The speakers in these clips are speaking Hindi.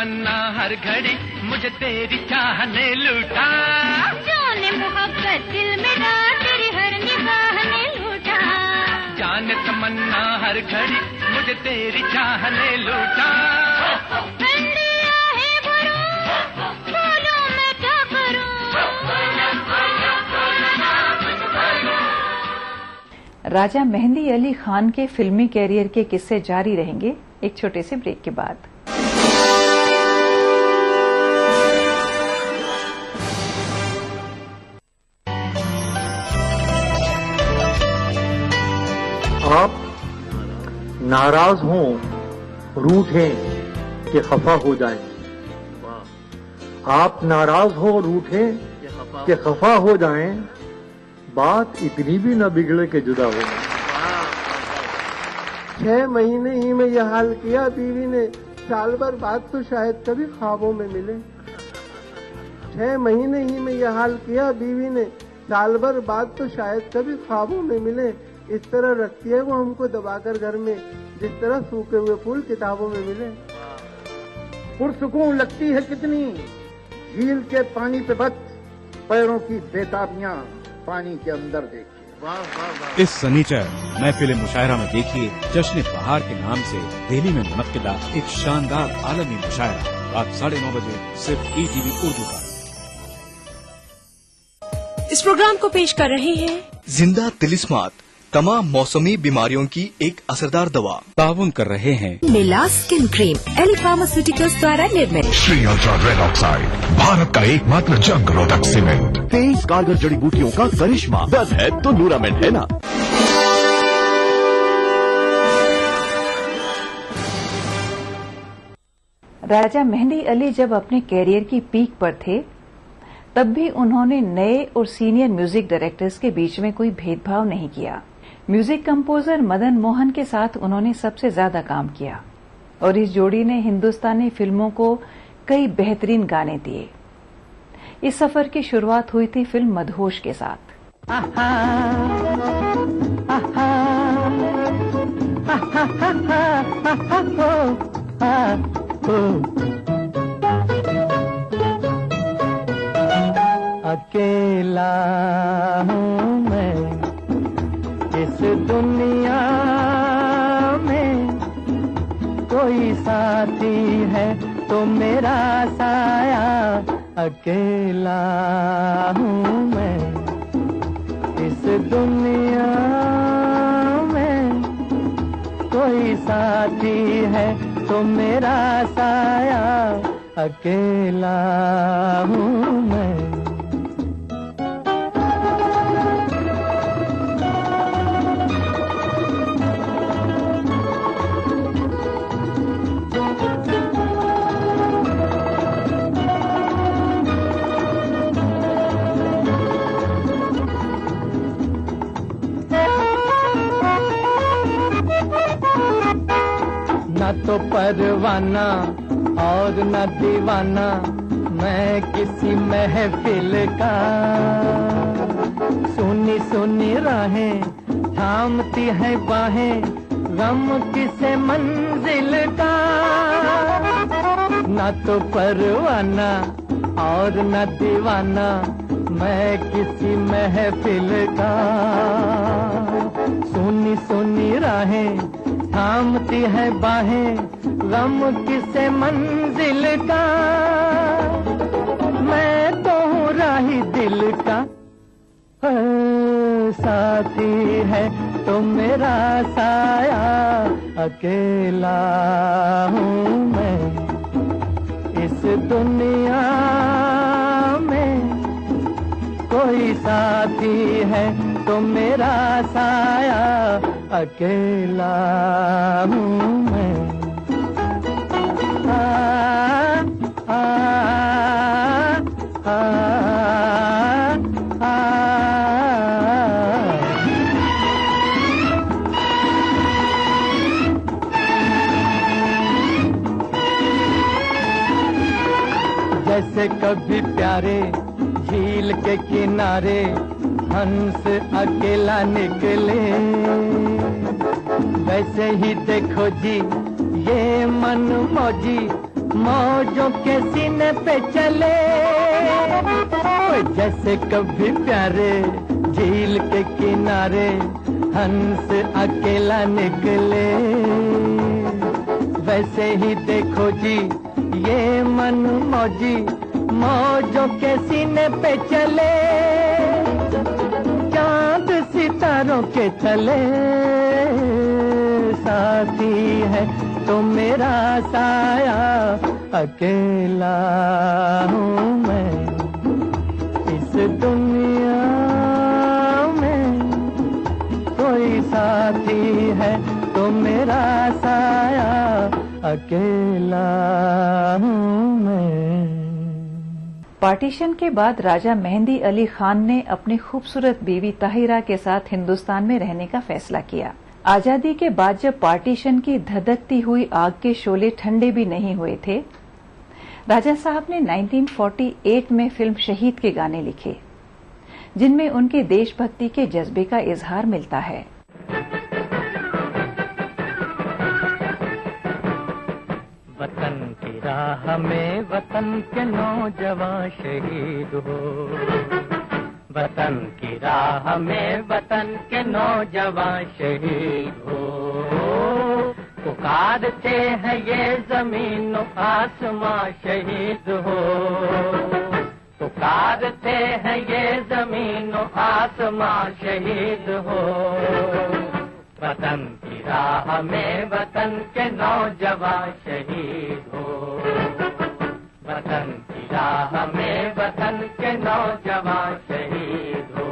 तमन्ना हर घड़ी मुझे तेरी चाहने लूटा, जाने मोहब्बत दिल में तेरी हर निगाह ने लूटा, जाने तमन्ना हर घड़ी मुझे तेरी चाहने लूटा। राजा मेहंदी अली खान के फिल्मी कैरियर के किस्से जारी रहेंगे एक छोटे से ब्रेक के बाद। आप नाराज हों, रूठें कि खफा हो जाएं। आप नाराज हो, रूठें कि खफा हो जाएं, बात इतनी भी न बिगड़े के जुदा हो। 6 महीने ही में यह हाल किया बीवी ने, साल भर बाद तो शायद कभी ख्वाबों में मिले। 6 महीने ही में यह हाल किया बीवी ने, साल भर बाद तो शायद कभी ख्वाबों में मिले। इस तरह रखती है वो हमको दबाकर घर में, जिस तरह सूखे हुए फूल किताबों में मिले। पुरसुकून लगती है कितनी झील के पानी पे बच, पैरों की बेताबियां पानी के अंदर देखिए। इस सनीचर महफिल मुशायरा में देखिए जश्न बहार के नाम से दिल्ली में मुनक्किदा एक शानदार आलमी मुशायरा रात 9:30 बजे सिर्फ ETV उर्दू पर। इस प्रोग्राम को पेश कर रहे हैं जिंदा तिलिस्मात, तमाम मौसमी बीमारियों की एक असरदार दवा। ताउन कर रहे हैं मिला स्किन क्रीम, एली फार्मास्यूटिकल्स द्वारा निर्मित। Shri ultra red oxide, Bharat का एकमात्र जंग रोधक सीमेंट। 23 कारगर जड़ी बूटियों का करिश्मा, दर्द है तो न्यूरामेंट है ना। राजा मेहंदी अली जब अपने कैरियर की पीक पर थे, तब भी उन्होंने नए और सीनियर म्यूजिक डायरेक्टर्स के बीच में कोई भेदभाव नहीं किया। म्यूजिक कंपोजर मदन मोहन के साथ उन्होंने सबसे ज्यादा काम किया और इस जोड़ी ने हिंदुस्तानी फिल्मों को कई बेहतरीन गाने दिए। इस सफर की शुरुआत हुई थी फिल्म मदहोश के साथ। अकेला हूँ मैं इस दुनिया में, कोई साथी है तो मेरा साया। अकेला हूँ मैं इस दुनिया में, कोई साथी है तो मेरा साया। अकेला हूँ मैं। न तो परवाना और न दीवाना मैं किसी महफिल का, सुनी सुनी राहें थामती है बाहें, गम किसे मंजिल का। न तो परवाना और न दीवाना मैं किसी महफिल का, सुनी सुनी राहें थामती है बाहें, गम किसे मंजिल का। मैं तो हूँ राही दिल का, साथी है तो मेरा साया। अकेला हूँ मैं इस दुनिया में, कोई साथी है तो मेरा साया। अकेला हूँ मैं। जैसे कभी प्यारे झील के किनारे हंस अकेला निकले, वैसे ही देखो जी ये मन मौजी मौजों के सीने पे चले, जैसे कभी प्यारे झील के किनारे हंस अकेला निकले। वैसे ही देखो जी ये मन मौजी, मौजों के सीने पे चले, चांद सितारों के तले। साथी है तो मेरा साया, अकेला हूँ मैं इस दुनिया में। कोई साथी है तो मेरा साया, अकेला हूँ मैं। पार्टीशन के बाद राजा मेहंदी अली खान ने अपनी खूबसूरत बीवी ताहिरा के साथ हिंदुस्तान में रहने का फैसला किया। आजादी के बाद जब पार्टीशन की धधकती हुई आग के शोले ठंडे भी नहीं हुए थे, राजा साहब ने 1948 में फिल्म शहीद के गाने लिखे, जिनमें उनके देशभक्ति के जज्बे का इजहार मिलता है। वतन की राह में वतन के नौजवान शहीद हो, वतन की राह में वतन के नौजवान शहीद हो। पुकारते हैं ये जमीन आसमां शहीद हो, पुकारते हैं ये जमीन आसमां शहीद हो। वतन की राह में वतन के नौजवान शहीद हो, वतन की राह में वतन के नौजवान शहीद हो।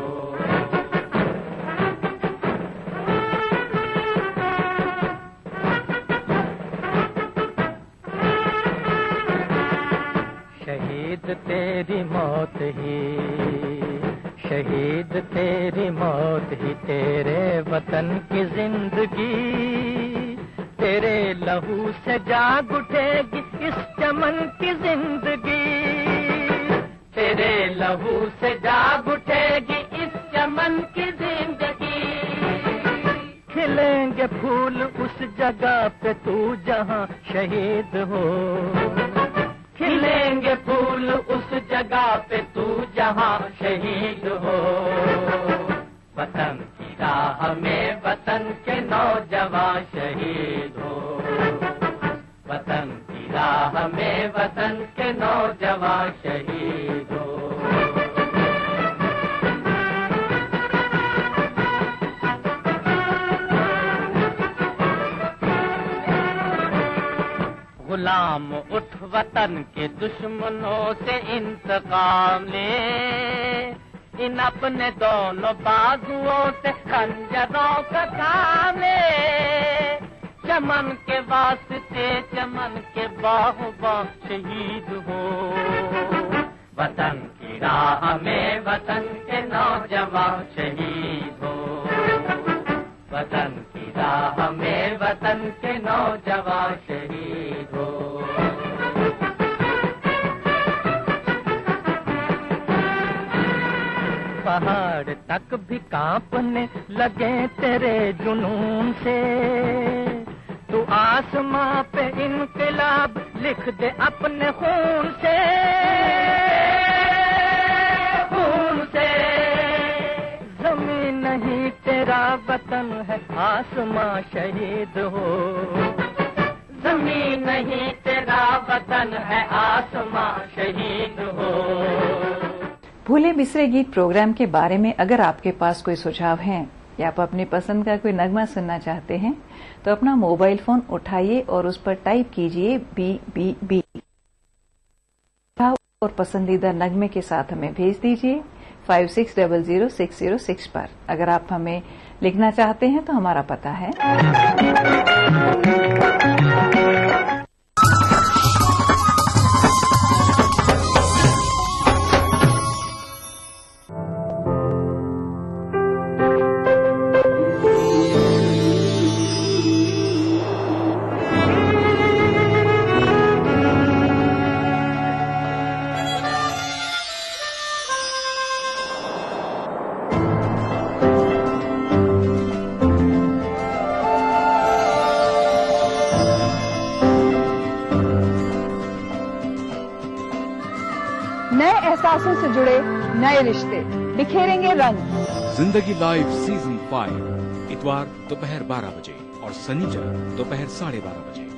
शहीद तेरी मौत ही, शहीद तेरी मौत ही तेरे वतन की जिंदगी। तेरे लहू से जाग उठेगी इस चमन की जिंदगी, तेरे लहू से जाग उठेगी इस चमन की जिंदगी। खिलेंगे फूल उस जगह पे तू जहां शहीद हो, खिलेंगे फूल उस जगह पे तू जहां शहीद हो। वतन की राह में वतन के नौजवान शहीद हो, वतन की राह में वतन के नौजवान शहीद हो। गुलाम उठ वतन के दुश्मनों से इंतकाम ले, इन अपने दोनों बाजुओं से खंजरों का थाम ले। चमन के वास्ते चमन के बाहुबा शहीद हो, वतन की राह में वतन के नौजवान शहीद हो, वतन की राह में वतन के नौजवान शहीद हो। पहाड़ तक भी कांपने लगे तेरे जुनून से, तू आसमां पे इनकलाब लिख दे अपने खून से, खून से। जमीन नहीं तेरा वतन है आसमां शहीद हो, जमीन नहीं तेरा वतन है आसमां शहीद हो। भूले बिसरे गीत प्रोग्राम के बारे में अगर आपके पास कोई सुझाव हैं या आप अपनी पसंद का कोई नगमा सुनना चाहते हैं तो अपना मोबाइल फोन उठाइए और उस पर टाइप कीजिए BBB और पसंदीदा नगमे के साथ हमें भेज दीजिए 56006006 पर। अगर आप हमें लिखना चाहते हैं तो हमारा पता है एहसासों से जुड़े नए रिश्ते बिखेरेंगे रंग। जिंदगी लाइव सीजन 5 इतवार दोपहर 12 बजे और शनिचर दोपहर 12:30 बजे।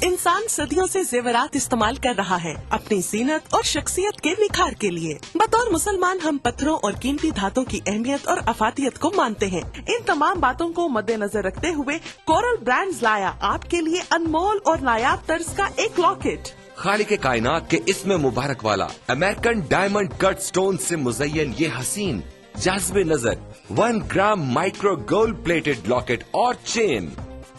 इंसान सदियों से जेवरात इस्तेमाल कर रहा है अपनी जीनत और शख्सियत के निखार के लिए। बतौर मुसलमान हम पत्थरों और कीमती धातों की अहमियत और अफादियत को मानते हैं। इन तमाम बातों को मद्देनजर रखते हुए कोरल ब्रांड्स लाया आपके लिए अनमोल और नायाब तर्ज का एक लॉकेट। खालिक कायनात के इसमें मुबारक वाला अमेरिकन डायमंड कट स्टोन से मुज़य्यन ये हसीन जाज़बे नजर 1 ग्राम माइक्रो गोल्ड प्लेटेड लॉकेट और चेन,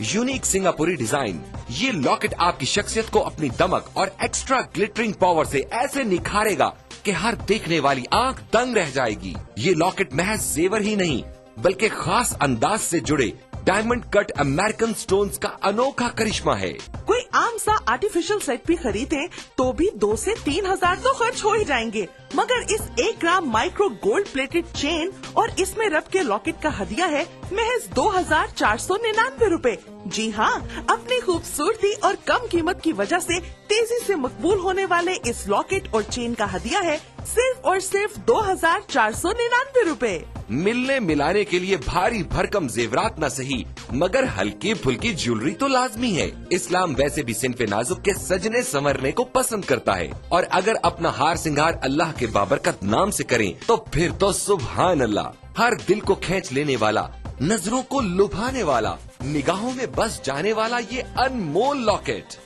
यूनिक सिंगापुरी डिजाइन। ये लॉकेट आपकी शख्सियत को अपनी दमक और एक्स्ट्रा ग्लिटरिंग पावर से ऐसे निखारेगा कि हर देखने वाली आंख दंग रह जाएगी। ये लॉकेट महज जेवर ही नहीं बल्कि खास अंदाज से जुड़े डायमंड कट अमेरिकन स्टोन्स का अनोखा करिश्मा है। कोई आम सा आर्टिफिशियल सेट भी खरीदे तो भी 2 से 3 हजार तो खर्च हो ही जाएंगे, मगर इस 1 ग्राम माइक्रो गोल्ड प्लेटेड चेन और इसमें रब के लॉकेट का हदिया है महज 2499 रूपए। जी हाँ, अपनी खूबसूरती और कम कीमत की वजह से तेजी से मकबूल होने वाले इस लॉकेट और चेन का हदिया है सिर्फ और सिर्फ 2499 रूपए। मिलने मिलाने के लिए भारी भरकम जेवरात न सही मगर हल्की फुल्की ज्वेलरी तो लाजमी है। इस्लाम वैसे भी सिन्फे नाजुक के सजने संवरने को पसंद करता है और अगर अपना हार सिंगार अल्लाह के बाबरकत नाम से करें तो फिर तो सुभान अल्लाह। हर दिल को खींच लेने वाला, नजरों को लुभाने वाला, निगाहों में बस जाने वाला ये अनमोल लॉकेट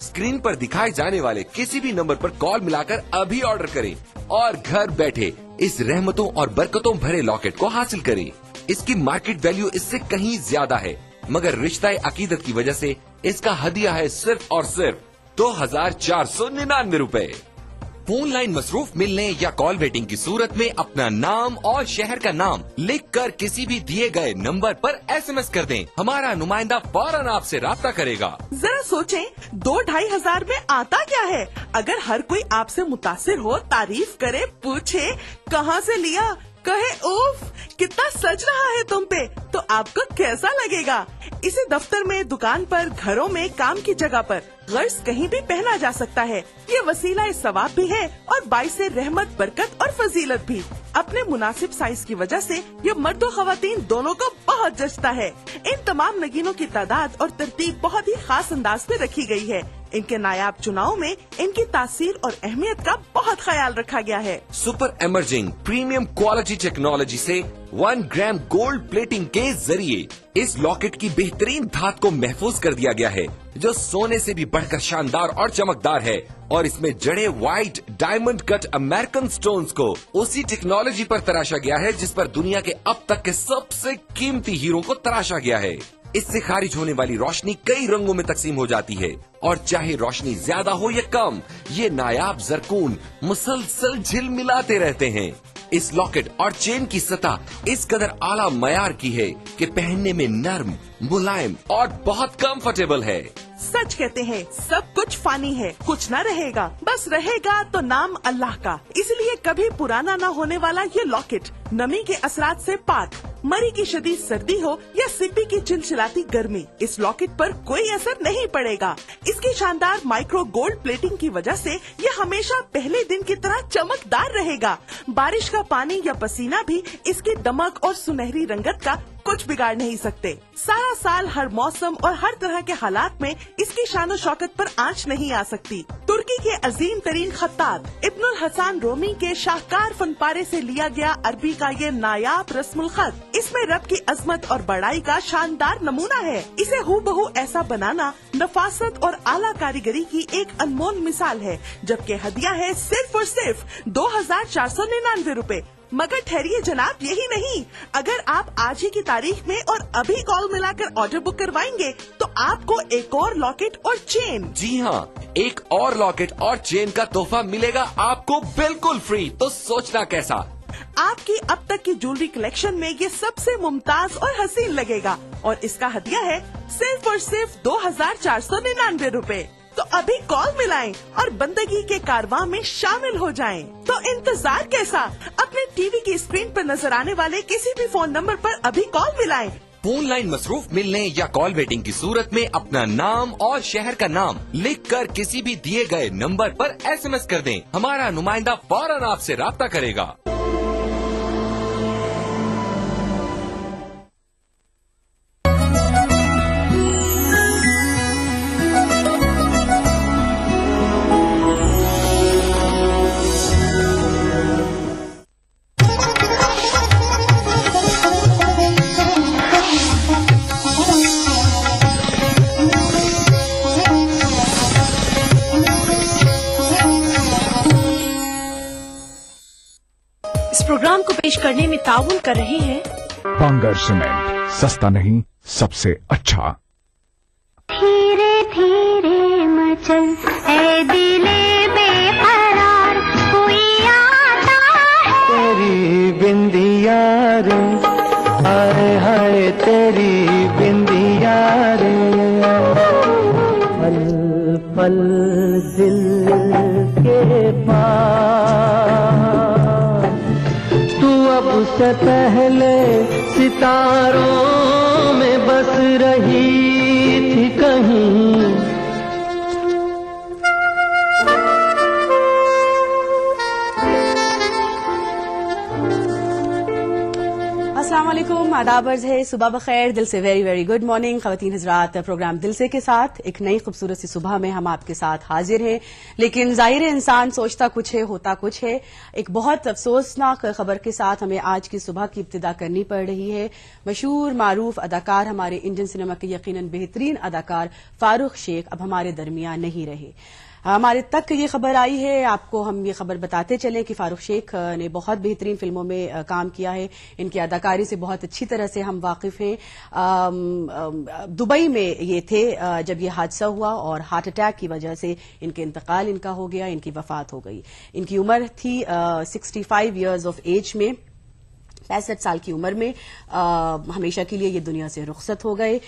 स्क्रीन पर दिखाए जाने वाले किसी भी नंबर पर कॉल मिलाकर अभी ऑर्डर करें और घर बैठे इस रहमतों और बरकतों भरे लॉकेट को हासिल करें। इसकी मार्केट वैल्यू इससे कहीं ज्यादा है मगर रिश्ता अकीदत की वजह से इसका हदिया है सिर्फ और सिर्फ 2499 रूपए। फोन लाइन मसरूफ मिलने या कॉल वेटिंग की सूरत में अपना नाम और शहर का नाम लिखकर किसी भी दिए गए नंबर पर SMS कर दें। हमारा नुमाइंदा फौरन आपसे राब्ता करेगा। जरा सोचें, 2-2.5 हजार में आता क्या है? अगर हर कोई आपसे मुतासिर हो, तारीफ करे, पूछे कहाँ से लिया, कहे उफ कितना सज रहा है तुम पे, तो आपको कैसा लगेगा? इसे दफ्तर में, दुकान पर, घरों में, काम की जगह पर गर्ज कहीं भी पहना जा सकता है। ये वसीला सवाब भी है और बाइसे रहमत, बरकत और फजीलत भी। अपने मुनासिब साइज की वजह से ये मर्द और खवातीन दोनों को बहुत जचता है। इन तमाम नगीनों की तादाद और तरतीब बहुत ही खास अंदाज में रखी गई है। इनके नायाब चुनाव में इनकी तासीर और अहमियत का बहुत ख्याल रखा गया है। Super emerging premium quality technology से 1 ग्राम गोल्ड प्लेटिंग के जरिए इस लॉकेट की बेहतरीन धात को महफूज कर दिया गया है जो सोने से भी बढ़कर शानदार और चमकदार है और इसमें जड़े white diamond cut American stones को उसी टेक्नोलॉजी पर तराशा गया है जिस पर दुनिया के अब तक के सबसे कीमती हीरो को तराशा गया है। इससे खारिज होने वाली रोशनी कई रंगों में तकसीम हो जाती है और चाहे रोशनी ज्यादा हो या कम, ये नायाब जरकून मुसलसल झिलमिलाते रहते हैं। इस लॉकेट और चेन की सतह इस कदर आला मयार की है कि पहनने में नर्म, मुलायम और बहुत कंफर्टेबल है। सच कहते हैं, सब कुछ फानी है, कुछ न रहेगा, बस रहेगा तो नाम अल्लाह का। इसलिए कभी पुराना न होने वाला ये लॉकेट नमी के असरात से पाक, मरी की शदीद सर्दी हो या सिब्बी की चिलचिलाती गर्मी, इस लॉकेट पर कोई असर नहीं पड़ेगा। इसकी शानदार माइक्रो गोल्ड प्लेटिंग की वजह से ये हमेशा पहले दिन की तरह चमकदार रहेगा। बारिश का पानी या पसीना भी इसकी दमक और सुनहरी रंगत का कुछ बिगाड़ नहीं सकते। सारा साल हर मौसम और हर तरह के हालात में इसकी शान शौकत पर आंच नहीं आ सकती। तुर्की के अजीम तरीन खत्तात इब्नुल हसन रोमी के शाहकार फनपारे से लिया गया अरबी का ये नायाब रस्मुल खत इसमें रब की अजमत और बड़ाई का शानदार नमूना है। इसे हूबहू ऐसा बनाना नफासत और आला कारीगरी की एक अनमोल मिसाल है, जबकि हदिया है सिर्फ और सिर्फ 2499 रूपए। मगर ठहरिए जनाब, यही नहीं, अगर आप आज ही की तारीख में और अभी कॉल मिलाकर ऑर्डर बुक करवाएंगे तो आपको एक और लॉकेट और चेन, जी हाँ, एक और लॉकेट और चेन का तोहफा मिलेगा आपको बिल्कुल फ्री। तो सोचना कैसा? आपकी अब तक की ज्वेलरी कलेक्शन में ये सबसे मुमताज और हसीन लगेगा और इसका हदिया है सिर्फ और सिर्फ 2499 रूपए। तो अभी कॉल मिलाएं और बंदगी के कारवां में शामिल हो जाएं। तो इंतजार कैसा? अपने टीवी की स्क्रीन पर नजर आने वाले किसी भी फोन नंबर पर अभी कॉल मिलाएं। फोन लाइन मसरूफ मिलने या कॉल वेटिंग की सूरत में अपना नाम और शहर का नाम लिखकर किसी भी दिए गए नंबर पर SMS कर दें। हमारा नुमाइंदा फौरन आपसे राब्ता करेगा। इस प्रोग्राम को पेश करने में ताउन कर रहे हैं बांगर सीमेंट, सस्ता नहीं सबसे अच्छा। धीरे धीरे मचल ऐ दिले बेकरार, कोई आता है। तेरी बिंदिया रे, हाय हाय तेरी बिंदिया रे, पल पल दिल के पास उससे पहले सितारों में बस रही थी कहीं। अस्सलाम वालेकुम, आदाब अर्ज़ है, सुबह बखैर, दिल से वेरी वेरी गुड मॉर्निंग ख़वातीन हज़रात। प्रोग्राम दिल से के साथ एक नई खूबसूरत सी सुबह में हम आपके साथ हाजिर हैं। लेकिन ज़ाहिर है इंसान सोचता कुछ है, होता कुछ है। एक बहुत अफसोसनाक खबर के साथ हमें आज की सुबह की इब्तिदा करनी पड़ रही है। मशहूर मारूफ अदाकार, हमारे इंडियन सिनेमा के यकीनन बेहतरीन अदाकार फारूक शेख अब हमारे दरमियान नहीं रहे। हमारे तक ये खबर आई है, आपको हम ये खबर बताते चलें कि फारूक शेख ने बहुत बेहतरीन फिल्मों में काम किया है। इनकी अदाकारी से बहुत अच्छी तरह से हम वाकिफ हैं। दुबई में ये थे जब ये हादसा हुआ और हार्ट अटैक की वजह से इनके इंतकाल इनका हो गया, इनकी वफात हो गई। इनकी उम्र थी 65 ईयर्स ऑफ एज में, 65 साल की उम्र में हमेशा के लिए ये दुनिया से रुखसत हो गए।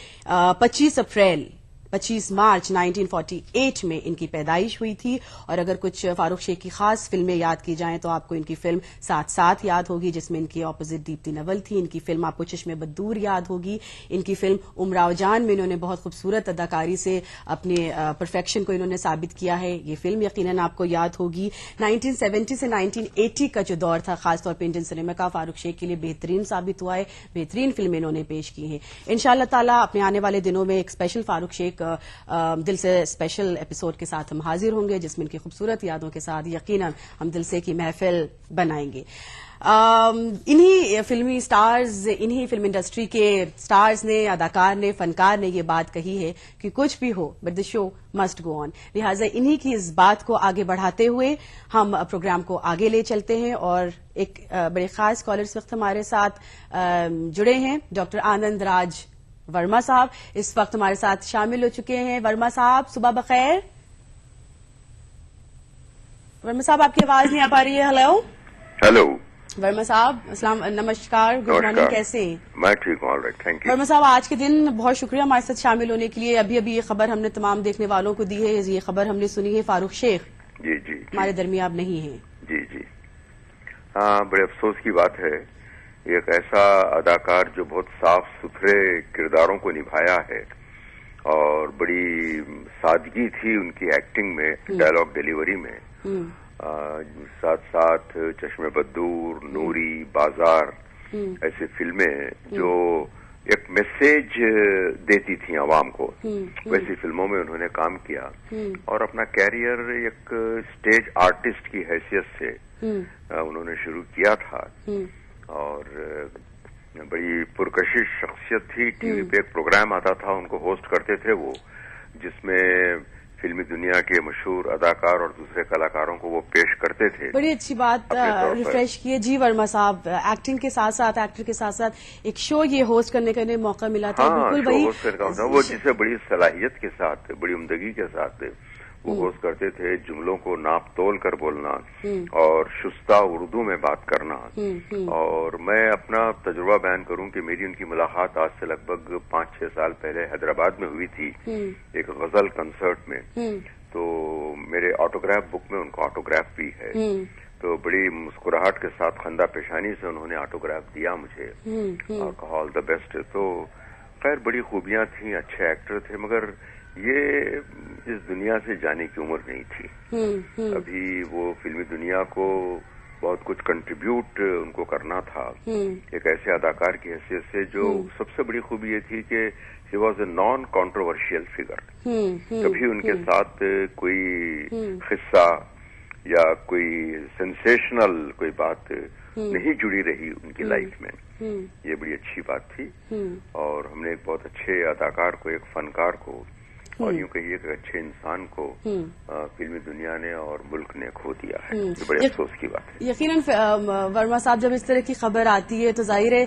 25 मार्च 1948 में इनकी पैदाइश हुई थी। और अगर कुछ फारूक शेख की खास फिल्में याद की जाएं तो आपको इनकी फिल्म साथ साथ याद होगी, जिसमें इनकी ऑपोजिट दीप्ति नवल थी। इनकी फिल्म आपको चश्मे बद्दूर याद होगी। इनकी फिल्म उमराव जान में इन्होंने बहुत खूबसूरत अदाकारी से अपने परफेक्शन को इन्होंने साबित किया है। ये फिल्म यकीनन आपको याद होगी। 1970 से 1980 का जो दौर था खासतौर पर इंडियन सिनेमा का, फारूक शेख के लिए बेहतरीन साबित हुआ है। बेहतरीन फिल्में इन्होंने पेश की हैं। इंशाअल्लाह ताला अपने आने वाले दिनों में एक स्पेशल फारूक शेख दिल से स्पेशल एपिसोड के साथ हम हाजिर होंगे, जिसमें इनकी खूबसूरत यादों के साथ यकीनन हम दिल से की महफिल बनाएंगे। इन्हीं फिल्मी स्टार्स, इन्हीं फिल्म इंडस्ट्री के स्टार्स ने, अदाकार ने, फनकार ने ये बात कही है कि कुछ भी हो but the show must go on. लिहाजा इन्हीं की इस बात को आगे बढ़ाते हुए हम प्रोग्राम को आगे ले चलते हैं। और एक बड़े खास स्कॉलर इस वक्त हमारे साथ जुड़े हैं, डॉक्टर आनंद राज वर्मा साहब इस वक्त हमारे साथ शामिल हो चुके हैं। वर्मा साहब सुबह बखैर। वर्मा साहब आपकी आवाज नहीं आ पा रही है। हेलो हेलो वर्मा साहब, अस्सलाम, नमस्कार, गुड मॉर्निंग, कैसे हैं? मैं ठीक हूँ, ऑलराइट, थैंक यू। वर्मा साहब आज के दिन बहुत शुक्रिया हमारे साथ शामिल होने के लिए। अभी अभी ये खबर हमने तमाम देखने वालों को दी है, ये खबर हमने सुनी है फारूक शेख जी जी हमारे दरमियान अब नहीं है। जी जी हाँ, बड़े अफसोस की बात है। एक ऐसा अदाकार जो बहुत साफ सुथरे किरदारों को निभाया है और बड़ी सादगी थी उनकी एक्टिंग में, डायलॉग डिलीवरी में, साथ साथ चश्मे बद्दूर, नूरी, बाजार ऐसी फिल्में जो एक मैसेज देती थी आवाम को, वैसी फिल्मों में उन्होंने काम किया और अपना कैरियर एक स्टेज आर्टिस्ट की हैसियत से उन्होंने शुरू किया था। और बड़ी पुरकशिश शख्सियत थी। टीवी पे एक प्रोग्राम आता था, उनको होस्ट करते थे वो, जिसमें फिल्मी दुनिया के मशहूर अदाकार और दूसरे कलाकारों को वो पेश करते थे। बड़ी अच्छी बात रिफ्रेश किए जी वर्मा साहब। एक्टिंग के साथ साथ, एक्टर के साथ साथ एक शो ये होस्ट करने का मौका मिला था। हाँ, बिल्कुल वही होस्ट करने का वो जिसे बड़ी सलाहियत के साथ, बड़ी उम्दगी के साथ वो होस्ट करते थे। जुमलों को नाप तोल कर बोलना और शुस्ता उर्दू में बात करना। और मैं अपना तजुर्बा बयान करूं कि मेरी उनकी मुलाकात आज से लगभग 5-6 साल पहले हैदराबाद में हुई थी, एक गजल कंसर्ट में। तो मेरे ऑटोग्राफ बुक में उनका ऑटोग्राफ भी है। तो बड़ी मुस्कुराहट के साथ, खंदा पेशानी से उन्होंने ऑटोग्राफ दिया मुझे और कहा ऑल द बेस्ट। तो खैर बड़ी खूबियां थी, अच्छे एक्टर थे, मगर ये इस दुनिया से जाने की उम्र नहीं थी। अभी वो फिल्मी दुनिया को बहुत कुछ कंट्रीब्यूट उनको करना था एक ऐसे अदाकार की हैसियत से, जो सबसे बड़ी खूबी ये थी कि he was a non controversial figure. कभी उनके साथ कोई किस्सा या कोई सेंसेशनल कोई बात नहीं जुड़ी रही उनकी लाइफ में। ये बड़ी अच्छी बात थी और हमने एक बहुत अच्छे अदाकार को, एक फनकार को और यूं कहिए एक अच्छे इंसान को फिल्मी दुनिया ने और मुल्क ने खो दिया है। ये बड़े अफसोस की बात है। यकीनन वर्मा साहब, जब इस तरह की खबर आती है तो जाहिर है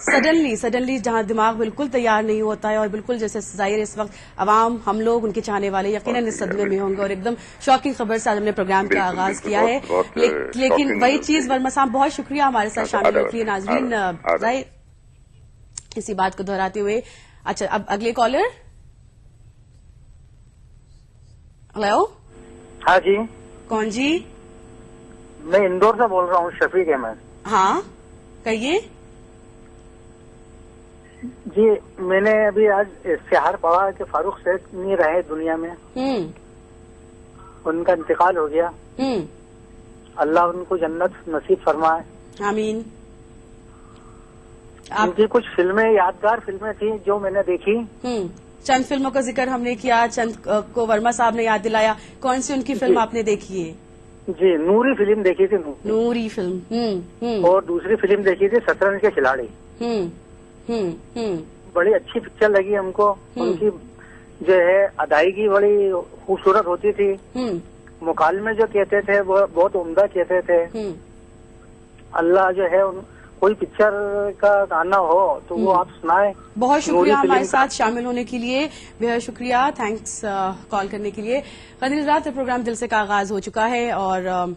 सडनली जहां दिमाग बिल्कुल तैयार नहीं होता है और बिल्कुल जैसे जाहिर है इस वक्त आवाम, हम लोग, उनके चाहने वाले यकीनन इस सदमे में होंगे और एकदम शॉकिंग खबर से आज हमने प्रोग्राम का आगाज किया है। लेकिन वही चीज वर्मा साहब, बहुत शुक्रिया हमारे साथ शामिल होती है। नाजरीन, इसी बात को दोहराते हुए, अच्छा अब अगले कॉलर। हेलो। हाँ जी। कौन जी? मैं इंदौर से बोल रहा हूँ, शफीक अहमद। हाँ कहिए। जी, मैंने अभी आज इश्तिहार पढ़ा कि फारूक शेख नहीं रहे दुनिया में, उनका इंतकाल हो गया। अल्लाह उनको जन्नत नसीब फरमाए, आमीन। उनकी कुछ फिल्में, यादगार फिल्में थी जो मैंने देखी। चंद फिल्मों का जिक्र हमने किया, चंद को वर्मा साहब ने याद दिलाया। कौन सी उनकी फिल्म आपने देखी है? जी, नूरी फिल्म देखी थी। नूरी फिल्म। और दूसरी फिल्म देखी थी शतरंज के खिलाड़ी। बड़ी अच्छी पिक्चर लगी हमको। उनकी जो है अदायगी बड़ी खूबसूरत होती थी। मुकालमे जो कहते थे वो बहुत उम्दा कहते थे। अल्लाह जो है कोई पिक्चर का गाना हो तो वो आप सुनाए। बहुत शुक्रिया हमारे साथ शामिल होने के लिए, बेहद शुक्रिया, थैंक्स कॉल करने के लिए। कदर रात प्रोग्राम दिल से का आगाज हो चुका है और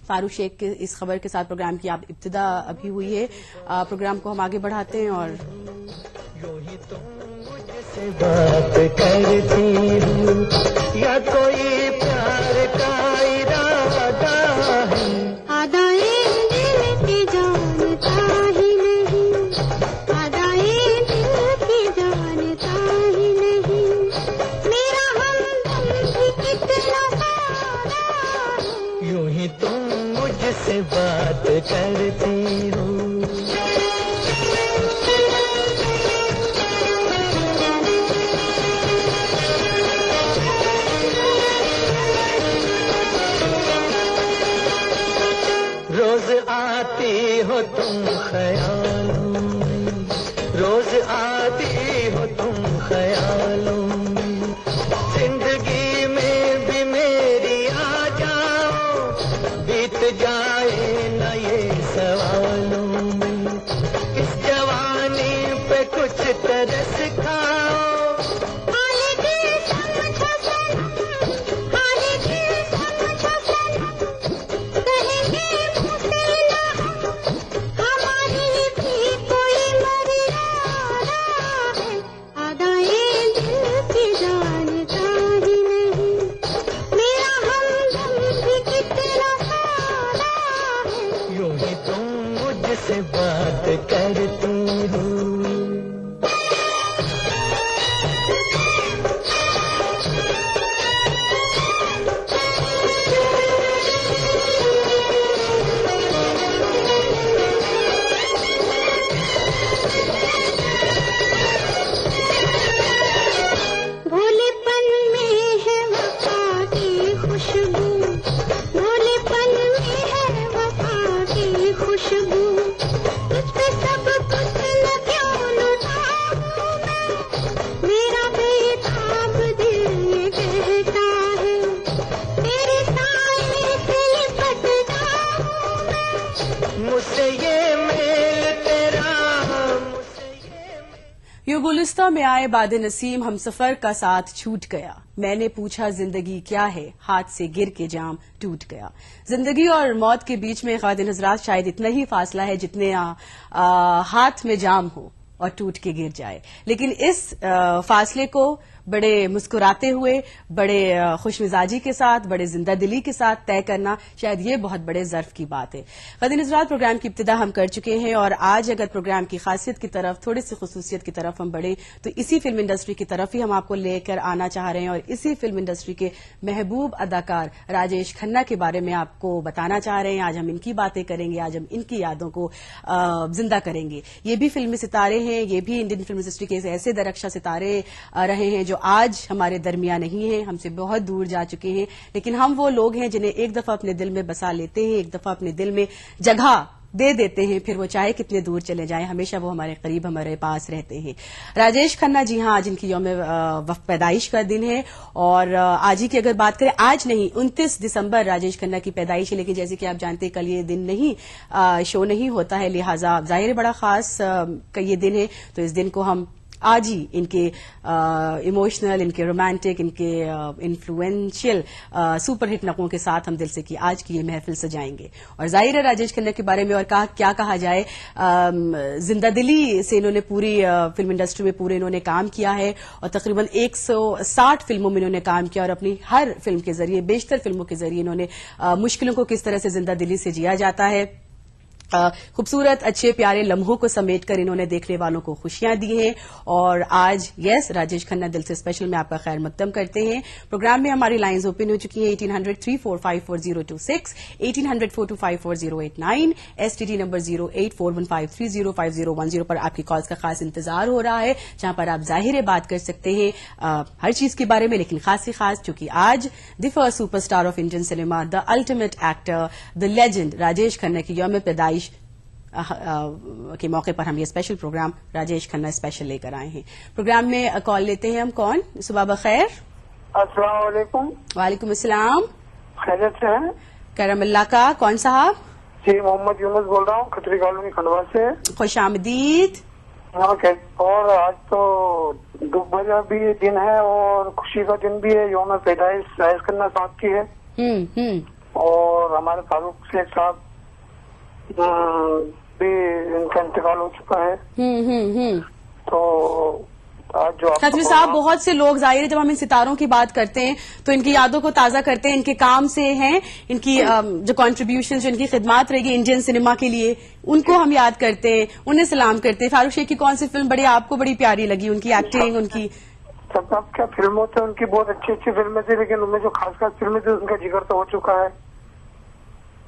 फारूक शेख के इस खबर के साथ प्रोग्राम की आप इब्तिदा अभी हुई है। प्रोग्राम को हम आगे बढ़ाते हैं और बात करती हूँ या कोई प्यार का इरादा है, आदाए दिल की जानता ही नहीं, आदाए दिल की जानता ही नहीं, मेरा हमदम भी कितना सादा है, यूं ही तुम मुझसे बात करती हो। रोज आती हो तुम ख्यालों में, रोज आती हो तुम ख्यालों में, जिंदगी में भी मेरी आ जाओ, बीत जाए न ये सवालों में, इस जवानी पे कुछ तरस खाओ, से बात करती हूँ। भोलेपन में है वफा की खुशबू, भोलेपन में है वफा की खुशबू, यूं गुलिस्ता में आए बाद नसीम हम सफर का साथ छूट गया, मैंने पूछा जिंदगी क्या है, हाथ से गिर के जाम टूट गया। जिंदगी और मौत के बीच में ख्वातीन हज़रात शायद इतना ही फासला है जितने हाथ में जाम हो और टूट के गिर जाए, लेकिन इस फासले को बड़े मुस्कुराते हुए, बड़े खुशमिजाजी के साथ, बड़े जिंदा दिली के साथ तय करना, शायद ये बहुत बड़े ज़र्फ की बात है। ग़द नज़रात प्रोग्राम की इब्तिदा हम कर चुके हैं और आज अगर प्रोग्राम की खासियत की तरफ, थोड़ी सी खुसूसियत की तरफ हम बढ़े तो इसी फिल्म इंडस्ट्री की तरफ ही हम आपको लेकर आना चाह रहे हैं और इसी फिल्म इंडस्ट्री के महबूब अदाकार राजेश खन्ना के बारे में आपको बताना चाह रहे हैं। आज हम इनकी बातें करेंगे, आज हम इनकी यादों को जिंदा करेंगे। ये भी फिल्मी सितारे हैं, ये भी इंडियन फिल्म इंडस्ट्री के ऐसे दरख्शा सितारे रहे हैं जो आज हमारे दरमियान नहीं हैं, हमसे बहुत दूर जा चुके हैं, लेकिन हम वो लोग हैं जिन्हें एक दफा अपने दिल में बसा लेते हैं, एक दफा अपने दिल में जगह दे देते हैं, फिर वो चाहे कितने दूर चले जाएं, हमेशा वो हमारे करीब, हमारे पास रहते हैं। राजेश खन्ना, जी हां, आज इनकी यौम पैदाइश का दिन है और आज ही की अगर बात करें, आज नहीं 29 दिसंबर राजेश खन्ना की पैदाइश है, लेकिन जैसे कि आप जानते हैं कल ये दिन नहीं, शो नहीं होता है, लिहाजा जाहिर है बड़ा खास का ये दिन है, तो इस दिन को हम आज ही इनके इमोशनल, इनके रोमांटिक, इनके इन्फ्लुएंशियल सुपरहिट नगमों के साथ हम दिल से की आज की ये महफिल सजाएंगे। और जाहिर है राजेश खन्ना के बारे में और क्या कहा जाए, जिंदा दिली से इन्होंने पूरी फिल्म इंडस्ट्री में पूरे इन्होंने काम किया है और तकरीबन 160 फिल्मों में इन्होंने काम किया और अपनी हर फिल्म के जरिए, बेशतर फिल्मों के जरिए इन्होंने मुश्किलों को किस तरह से जिंदा दिली से जिया जाता है, खूबसूरत अच्छे प्यारे लम्हों को समेटकर इन्होंने देखने वालों को खुशियां दी हैं। और आज राजेश खन्ना दिल से स्पेशल में आपका खैर मकदम करते हैं। प्रोग्राम में हमारी लाइंस ओपन हो चुकी हैं 1800-345-4026, 1800-425-4089, STD नंबर 08415305010 पर आपकी कॉल्स का खास इंतजार हो रहा है, जहां पर आप जाहिर बात कर सकते हैं हर चीज के बारे में, लेकिन खास से खास चूंकि आज the first superstar of Indian cinema, the ultimate actor, the legend Rajesh Khanna की यौम पैदाइश के मौके पर हम ये special programme Rajesh Khanna special लेकर आए हैं। प्रोग्राम में कॉल लेते हैं हम। कौन? सुबह बखैर। अस्सलाम वालेकुम। वालेकुम अस्सलाम। खैरियत से हैं? करम अल्लाह का। कौन साहब? जी मोहम्मद यूनुस बोल रहा हूँ, खतरी कॉलोनी खंडवा से। खुश आमदीद। और आज तो दुबला भी दिन है और खुशी का दिन भी है, यौम पैदाइश राजेश खन्ना साहब की है। और हमारे फारूक शेख साहब भी इनका इंतकाल हो चुका है। तो आज जो खत्री साहब, बहुत से लोग जाहिर है जब हम इन सितारों की बात करते हैं तो इनकी यादों को ताजा करते हैं, इनके काम से हैं, इनकी जो कंट्रीब्यूशन, जो इनकी खिदमात रहेगी इंडियन सिनेमा के लिए, उनको हम याद करते हैं, उन्हें सलाम करते हैं। फारूक शेख की कौन सी फिल्म बड़ी आपको बड़ी प्यारी लगी? उनकी एक्टिंग, उनकी सब क्या फिल्मों थे उनकी, बहुत अच्छी अच्छी फिल्में थी, लेकिन उनमें जो खास खास फिल्में थी उनका जिक्र तो हो चुका है,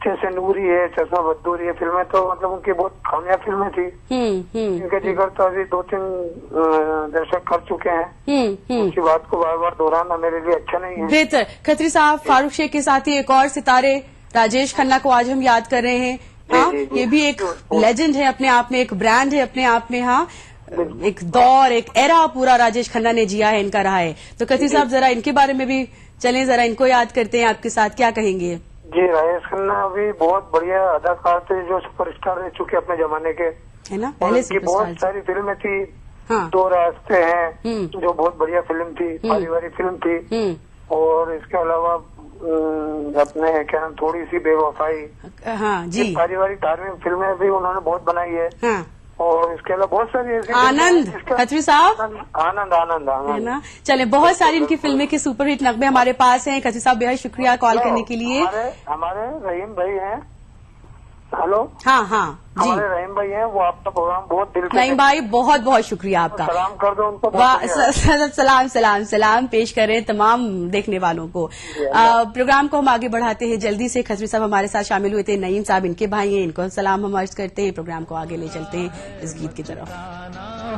जैसे नूरी है, चश्मा बदूरी है, फिल्में तो मतलब उनकी बहुत कामयाब फिल्में थी। इनका जिक्र तो अभी 2-3 दर्शक कर चुके हैं, उसी बात को बार बार दोहराना मेरे लिए अच्छा नहीं है। बेहतर। खत्री साहब, फारूक शेख के साथ ही एक और सितारे राजेश खन्ना को आज हम याद कर रहे हैं। हाँ, ये भी एक लेजेंड है अपने आप में, एक ब्रांड है अपने आप में। हाँ, एक दौर, एक एरा पूरा राजेश खन्ना ने जिया है, इनका रहा है। तो खत्री साहब जरा इनके बारे में भी चलें, जरा इनको याद करते हैं आपके साथ, क्या कहेंगे? जी, राजेश खन्ना भी बहुत बढ़िया अदाकार थे जो सुपरस्टार रह चुके अपने जमाने के, है ना? पहले की बहुत सारी फिल्में थी। हाँ। 2 रास्ते हैं जो बहुत बढ़िया फिल्म थी, पारिवारिक फिल्म थी। और इसके अलावा अपने क्या नाम, थोड़ी सी बेवफाई। हाँ जी, पारिवारिक धार्मिक फिल्में भी उन्होंने बहुत बनाई है। हाँ। और इसके अलावा बहुत सारी ऐसी आनंद, खत्री साहब, आनंद है ना? चले, बहुत सारी इनकी फिल्में के सुपरहिट नगमे हमारे पास हैं। खत्री साहब बेहद शुक्रिया कॉल करने के लिए। हमारे रहीम भाई हैं। हेलो। हाँ हाँ जी, हमारे रहीम भाई हैं, वो आपका प्रोग्राम बहुत दिल से। रहीम भाई, बहुत बहुत शुक्रिया आपका। सलाम कर दो उनको। सलाम सलाम सलाम पेश करें तमाम देखने वालों को। प्रोग्राम को हम आगे बढ़ाते हैं जल्दी से। खत्री साहब हमारे साथ शामिल हुए थे, नईम साहब इनके भाई हैं, इनको सलाम हम अर्ज करते हैं। प्रोग्राम को आगे ले चलते हैं इस गीत की तरफ।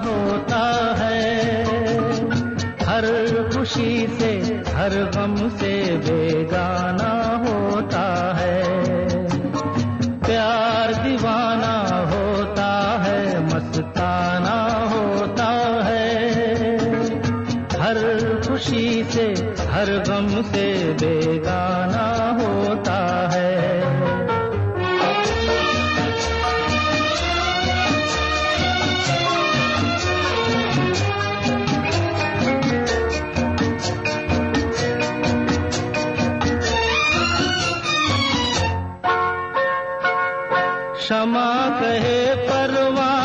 होता है हर खुशी से, हर गम से बेगाना होता है, प्यार दीवाना होता है, मस्ताना होता है, हर खुशी से, हर गम से बेगाना होता है। क्षमा